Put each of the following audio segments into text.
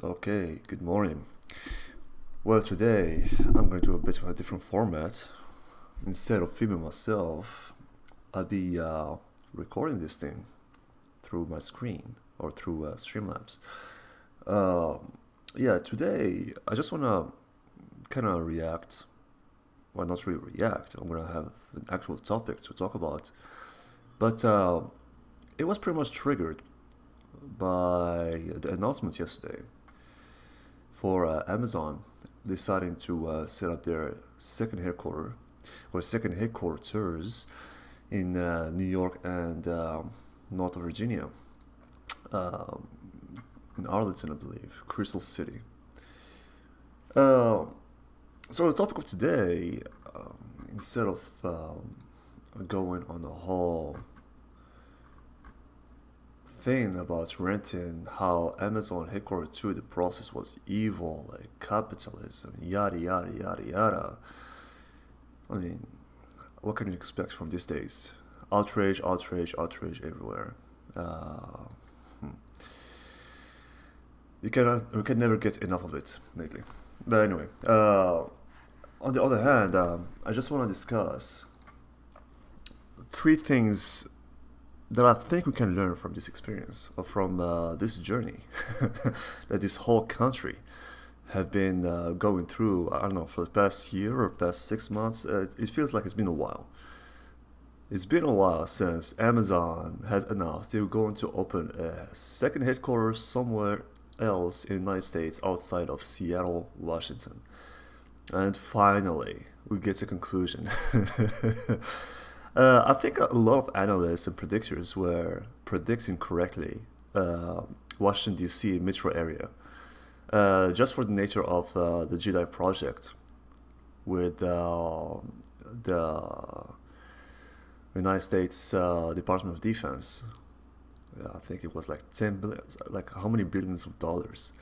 Okay, good morning. Well, today I'm going to do a bit of a different format. Instead of filming myself, I'll be recording this thing through my screen or through Streamlabs. Yeah, today I just want to kind of react. Well, not really react. I'm going to have an actual topic to talk about. But it was pretty much triggered by the announcement yesterday for Amazon deciding to set up their second headquarters or second headquarters in New York and North Virginia, um, in Arlington, I believe, Crystal City. Uh, so the topic of today, instead of going on the whole thing about renting, how Amazon headquarters to the process was evil, like capitalism, yada yada yada yada. I mean, what can you expect from these days? Outrage, outrage, outrage everywhere. Uh, hmm. We can never get enough of it lately. But anyway, on the other hand, I just want to discuss three things that I think we can learn from this experience or from this journey that this whole country have been going through. I don't know, for the past year or past 6 months. It feels like it's been a while. It's been a while since Amazon has announced they were going to open a second headquarters somewhere else in the United States outside of Seattle, Washington. And finally, we get to conclusion. I think a lot of analysts and predictors were predicting correctly Washington D.C. metro area, just for the nature of the Jedi project with the United States Department of Defense. I think it was like 10 billion, like how many billions of dollars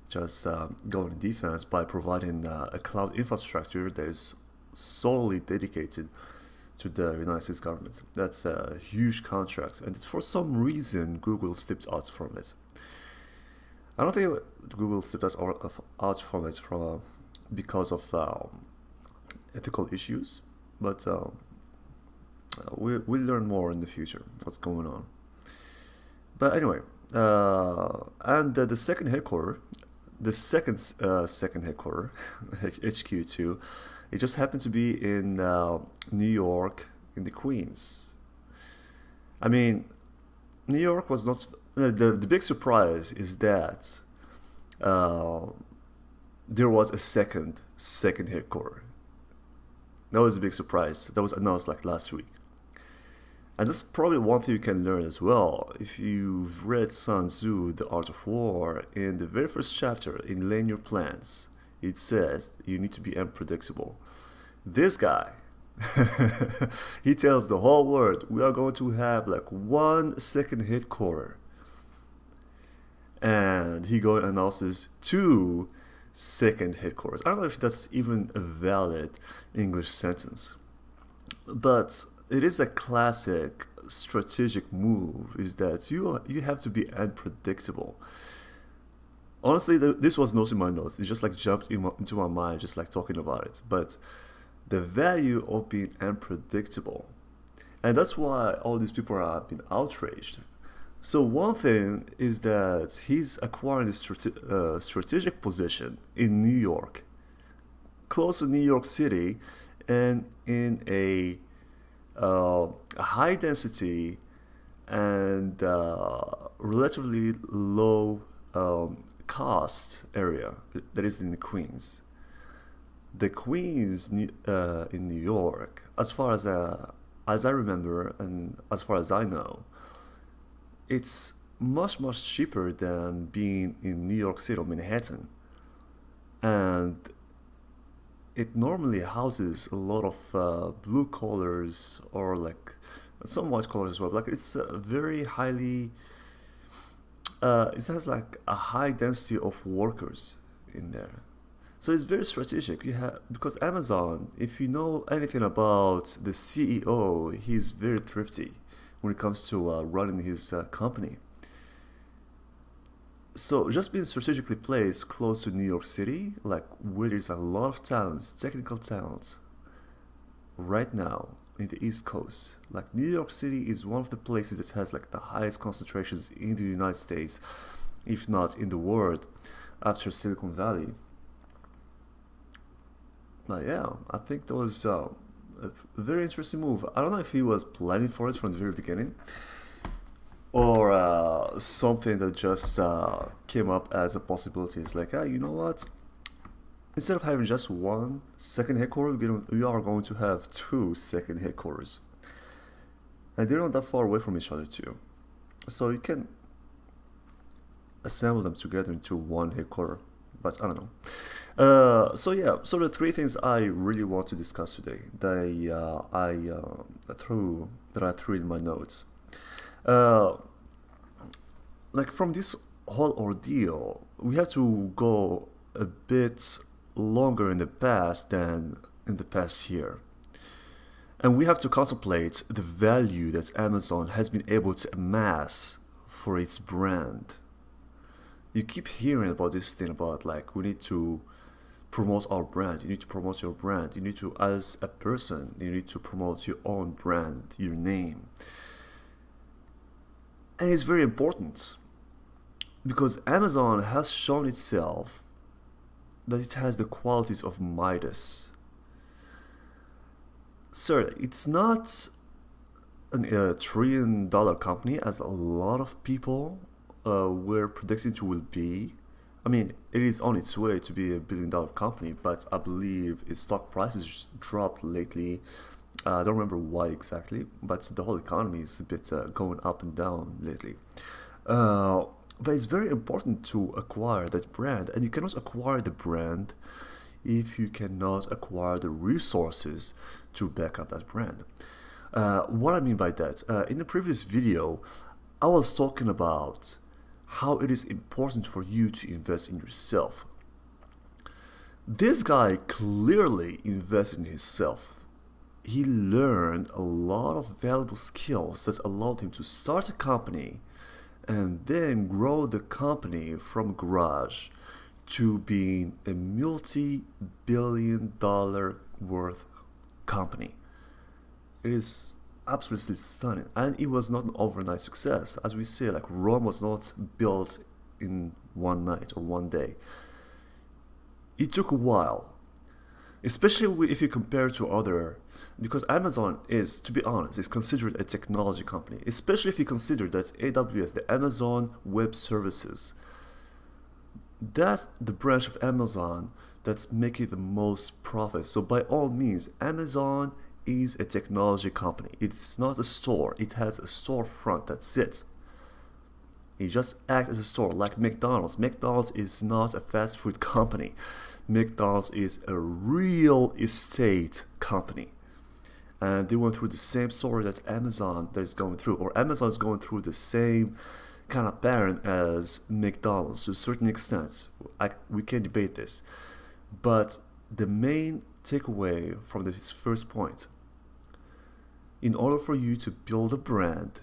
just going in defense by providing a cloud infrastructure that is solely dedicated to the United States government. That's a huge contract, and for some reason, Google slipped out from it. I don't think Google slipped out from it because of ethical issues, but we'll learn more in the future what's going on. But anyway, and the second headquarters, second headquarters, HQ2, it just happened to be in New York, in the Queens. I mean, New York was not. The big surprise is that uh, there was a second headquarters. That was a big surprise. That was announced like last week. And that's probably one thing you can learn as well. If you've read Sun Tzu, The Art of War, in the very first chapter, in Laying Your Plans, it says you need to be unpredictable. This guy, he tells the whole world we are going to have like one second headquarter. And he goes and announces two second headquarters. I don't know if that's even a valid English sentence. But it is a classic strategic move is that you have to be unpredictable. Honestly, this was not in my notes. It just like jumped into my mind just like talking about it. But the value of being unpredictable, and that's why all these people have been outraged. So one thing is that he's acquiring this strategic position in New York, close to New York City, and in a high density and relatively low cost area that is in the Queens. The Queens in New York, as I remember and as far as I know, it's much cheaper than being in New York City or Manhattan, and it normally houses a lot of blue collars or like some white collars as well. Like it's very highly, it has like a high density of workers in there. So it's very strategic. You have because Amazon, if you know anything about the CEO, he's very thrifty when it comes to running his company. So just being strategically placed close to New York City, like where there's a lot of talents, technical talents, right now in the East Coast. Like New York City is one of the places that has like the highest concentrations in the United States, if not in the world, after Silicon Valley. But yeah, I think that was a very interesting move. I don't know if he was planning for it from the very beginning, or something that just came up as a possibility. It's like, ah, you know what? Instead of having just one second headquarters, we are going to have two second headquarters, and they're not that far away from each other too. So you can assemble them together into one headquarter. But I don't know. So yeah, so the three things I really want to discuss today that I threw in my notes. Uh, like from this whole ordeal, we have to go a bit longer in the past than in the past year. And we have to contemplate the value that Amazon has been able to amass for its brand. You keep hearing about this thing about like we need to promote our brand. You need to promote your brand. You need to, as a person, you need to promote your own brand, your name. And it's very important because Amazon has shown itself that it has the qualities of Midas. Sir, it's not a $1 trillion company as a lot of people were predicting it will be. I mean, it is on its way to be $1 billion company, but I believe its stock prices just dropped lately. I don't remember why exactly, but the whole economy is a bit going up and down lately. But it's very important to acquire that brand, and you cannot acquire the brand if you cannot acquire the resources to back up that brand. What I mean by that, in the previous video, I was talking about how it is important for you to invest in yourself. This guy clearly invested in himself. He learned a lot of valuable skills that allowed him to start a company and then grow the company from garage to being a multi-billion-dollar worth company. It is absolutely stunning, and it was not an overnight success. As we say, like Rome was not built in one night or one day. It took a while, especially if you compare to other, because Amazon is, to be honest, is considered a technology company, especially if you consider that AWS, the Amazon Web Services, that's the branch of Amazon that's making the most profit. So by all means, Amazon is a technology company. It's not a store. It has a storefront. That's it. It just acts as a store, like McDonald's. McDonald's is not a fast food company. McDonald's is a real estate company. And they went through the same story that Amazon that is going through, or Amazon is going through the same kind of pattern as McDonald's to a certain extent. We can debate this. But the main takeaway from this first point, in order for you to build a brand,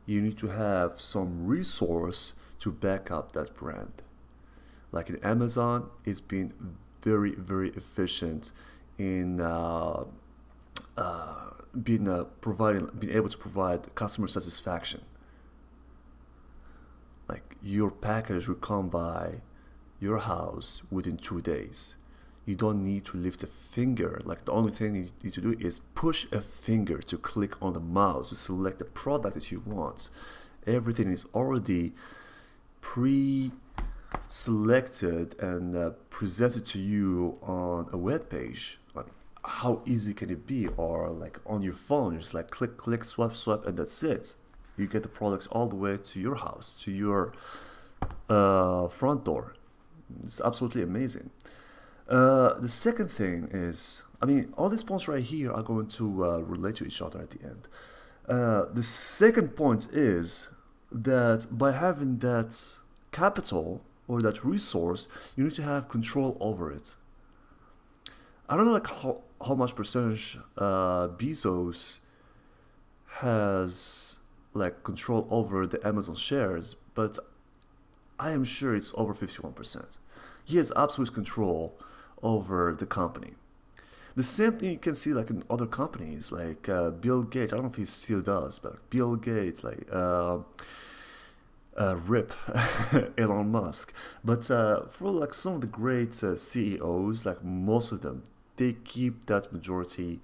you need to have some resource to back up that brand. Like in Amazon, it's been very, very efficient in being able to provide customer satisfaction. Like your package will come by your house within 2 days. You don't need to lift a finger. Like the only thing you need to do is push a finger to click on the mouse to select the product that you want. Everything is already pre-selected and presented to you on a web page. Like how easy can it be? Or like on your phone, just like click, click, swipe, swipe, and that's it. You get the products all the way to your house, to your front door. It's absolutely amazing. The second thing is, I mean, all these points right here are going to relate to each other at the end. The second point is that by having that capital or that resource, you need to have control over it. I don't know like how much percentage Bezos has like control over the Amazon shares, but I am sure it's over 51%. He has absolute control over the company. The same thing you can see like in other companies, like Bill Gates. I don't know if he still does, but Bill Gates, like RIP, Elon Musk. But for like some of the great CEOs, like most of them, they keep that majority.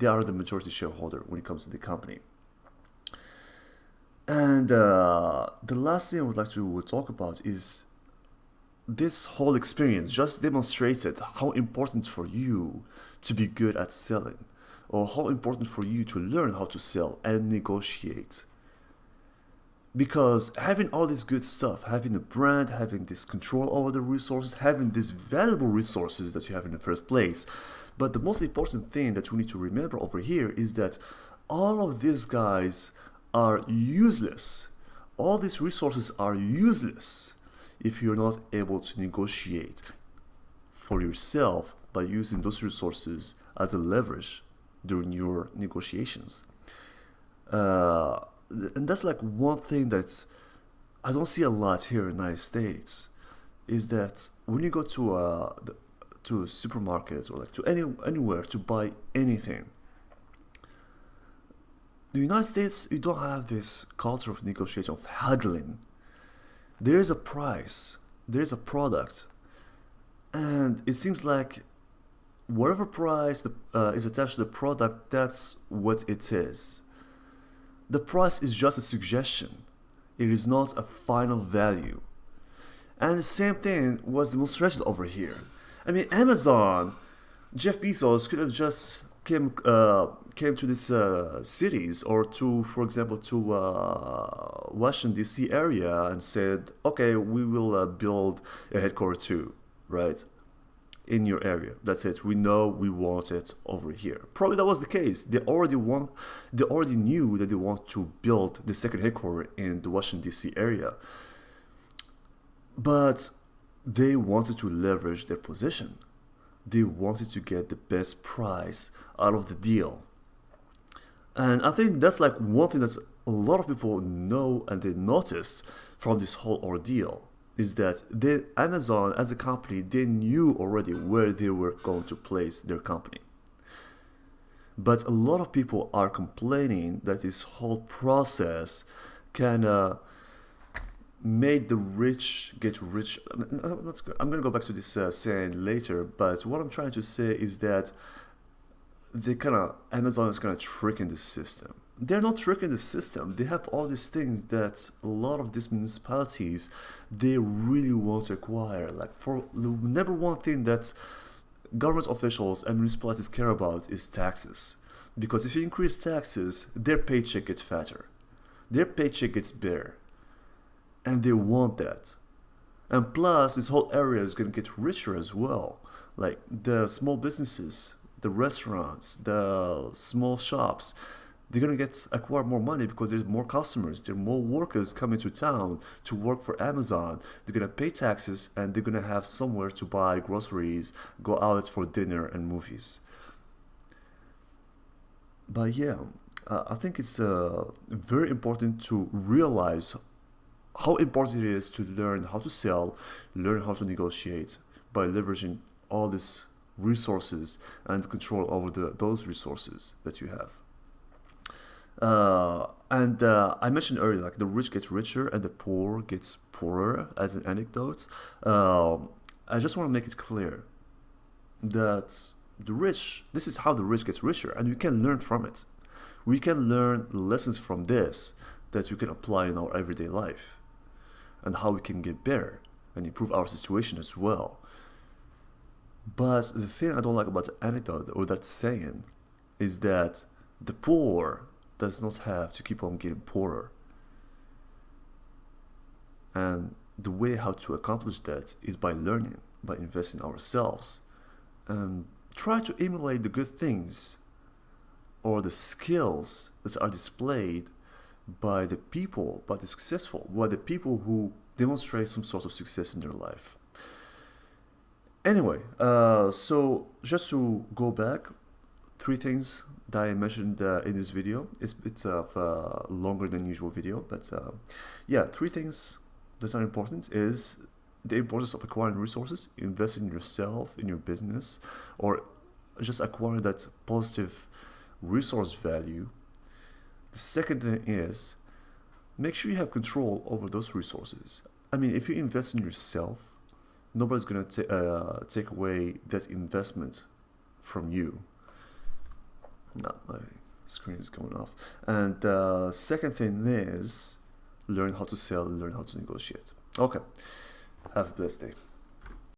They are the majority shareholder when it comes to the company. And the last thing I would like to talk about is this whole experience just demonstrated how important for you to be good at selling, or how important for you to learn how to sell and negotiate. Because having all this good stuff, having a brand, having this control over the resources, having these valuable resources that you have in the first place. But the most important thing that we need to remember over here is that all of these guys are useless. All these resources are useless if you're not able to negotiate for yourself by using those resources as a leverage during your negotiations. And that's like one thing that I don't see a lot here in the United States, is that when you go to a supermarket or like to anywhere to buy anything, in the United States you don't have this culture of negotiation, of haggling. There is a price, there is a product, and it seems like whatever price is attached to the product, that's what it is. The price is just a suggestion. It is not a final value. And the same thing was demonstrated over here. I mean, Amazon, Jeff Bezos could have just came to these cities, or to, for example, to Washington D.C. area and said, okay, we will build a headquarters too, right? In your area. That's it. We know we want it over here. Probably that was the case. They already knew that they want to build the second headquarters in the Washington D.C. area. But they wanted to leverage their position. They wanted to get the best price out of the deal. And I think that's like one thing that a lot of people know and they noticed from this whole ordeal, is that Amazon as a company, they knew already where they were going to place their company. But a lot of people are complaining that this whole process kind of made the rich get rich. I'm going to go back to this saying later, but what I'm trying to say is that Amazon is kind of tricking the system. They're not tricking the system. They have all these things that a lot of these municipalities, they really want to acquire. Like, for the number one thing that government officials and municipalities care about is taxes. Because if you increase taxes, their paycheck gets fatter. Their paycheck gets bigger. And they want that. And plus, this whole area is going to get richer as well. Like the small businesses, the restaurants, the small shops, they're going to acquire more money because there's more customers. There are more workers coming to town to work for Amazon. They're going to pay taxes and they're going to have somewhere to buy groceries, go out for dinner and movies. But yeah, I think it's very important to realize how important it is to learn how to sell, learn how to negotiate by leveraging all these resources and control over those resources that you have. And I mentioned earlier, like the rich gets richer and the poor gets poorer as an anecdote. I just want to make it clear that this is how the rich gets richer, and you can learn from it. We can learn lessons from this that we can apply in our everyday life, and how we can get better and improve our situation as well. But the thing I don't like about the anecdote or that saying is that the poor does not have to keep on getting poorer. And the way how to accomplish that is by learning, by investing in ourselves, and try to emulate the good things or the skills that are displayed by the people, by the successful, by the people who demonstrate some sort of success in their life. Anyway, so just to go back, 3 things that I mentioned in this video. It's a bit of a longer than usual video, but yeah, 3 things that's not important, is the importance of acquiring resources, investing in yourself, in your business, or just acquiring that positive resource value. The second thing is make sure you have control over those resources. I mean, if you invest in yourself, nobody's gonna take away that investment from you. No, my screen is going off. And the second thing is learn how to sell, learn how to negotiate. Okay, have a blessed day.